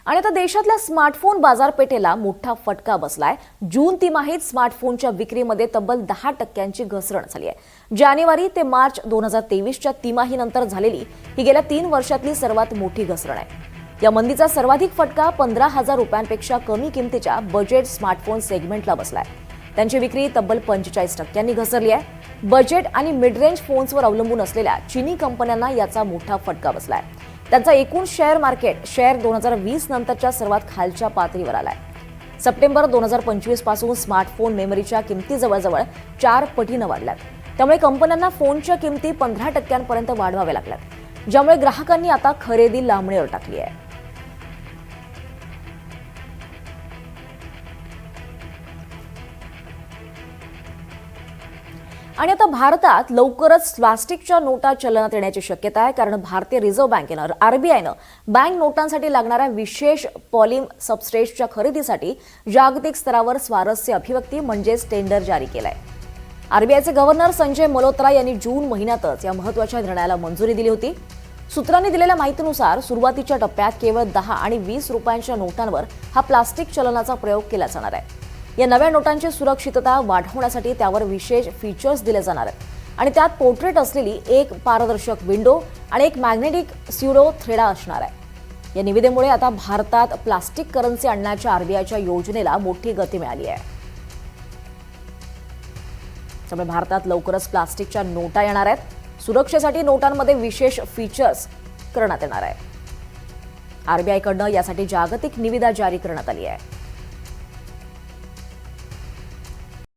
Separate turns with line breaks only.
आणि आता देशातल्या स्मार्टफोन बाजारपेठेला मोठा फटका बसलाय। जून तिमाहीत स्मार्टफोनच्या विक्रीमध्ये तब्बल 10% घसरण झाली आहे। जानेवारी ते मार्च 2023च्या तिमाहीनंतर झालेली ही गेल्या 3 वर्षातली सर्वात मोठी घसरण आहे। या मंदीचा सर्वाधिक फटका 15,000 रुपयांपेक्षा कमी किमतीच्या बजेट स्मार्टफोन सेगमेंटला बसलाय। त्यांची विक्री तब्बल 45% घसरली आहे। बजेट आणि मिड रेंज फोन्सवर अवलंबून असलेल्या चीनी कंपन्यांना याचा मोठा फटका बसलाय। त्यांचा एकूण शेअर मार्केट शेअर 2020 नंतरच्या सर्वात खालच्या पातळीवर आलाय। सप्टेंबर 2025 पासून स्मार्टफोन मेमरीच्या किमती जवळजवळ 4 पटीने वाढल्यात। त्यामुळे कंपन्यांना फोनच्या किमती 15% वाढवाव्या लागल्यात, ज्यामुळे ग्राहकांनी आता खरेदी लांबणीवर टाकली आहे। आणि आता भारतात लवकरच प्लास्टिकच्या नोटा चलनात येण्याची शक्यता आहे, कारण भारतीय रिझर्व्ह बँकेनं आरबीआयनं बँक नोटांसाठी लागणाऱ्या विशेष पॉलिम सबस्ट्रेट्सच्या खरेदीसाठी जागतिक स्तरावर स्वारस्य अभिव्यक्ती म्हणजेच टेंडर जारी केलंय। आरबीआयचे गव्हर्नर संजय मल्होत्रा यांनी जून महिन्यातच या महत्त्वाच्या निर्णयाला मंजुरी दिली होती। सूत्रांनी दिलेल्या माहितीनुसार सुरुवातीच्या टप्प्यात केवळ 10 आणि 20 रुपयांच्या नोटांवर हा प्लास्टिक चलनाचा प्रयोग केला जाणार आहे। या नव्या नोटांची सुरक्षितता वाढवण्यासाठी त्यावर विशेष फीचर्स दिले जाणार आहेत आणि त्यात पोर्ट्रेट असलेली एक पारदर्शक विंडो आणि एक मॅग्नेटिक स्युडो थ्रेडा असणार आहे। या निविदेमुळे आता भारतात प्लास्टिक करन्सी आणण्याच्या आरबीआयच्या योजनेला मोठी गती मिळाली आहे। त्यामुळे भारतात लवकरच प्लास्टिकच्या नोटा येणार आहेत। सुरक्षेसाठी नोटांमध्ये विशेष फीचर्स करण्यात येणार आहे। आरबीआयकडून यासाठी जागतिक निविदा जारी करण्यात आली आहे।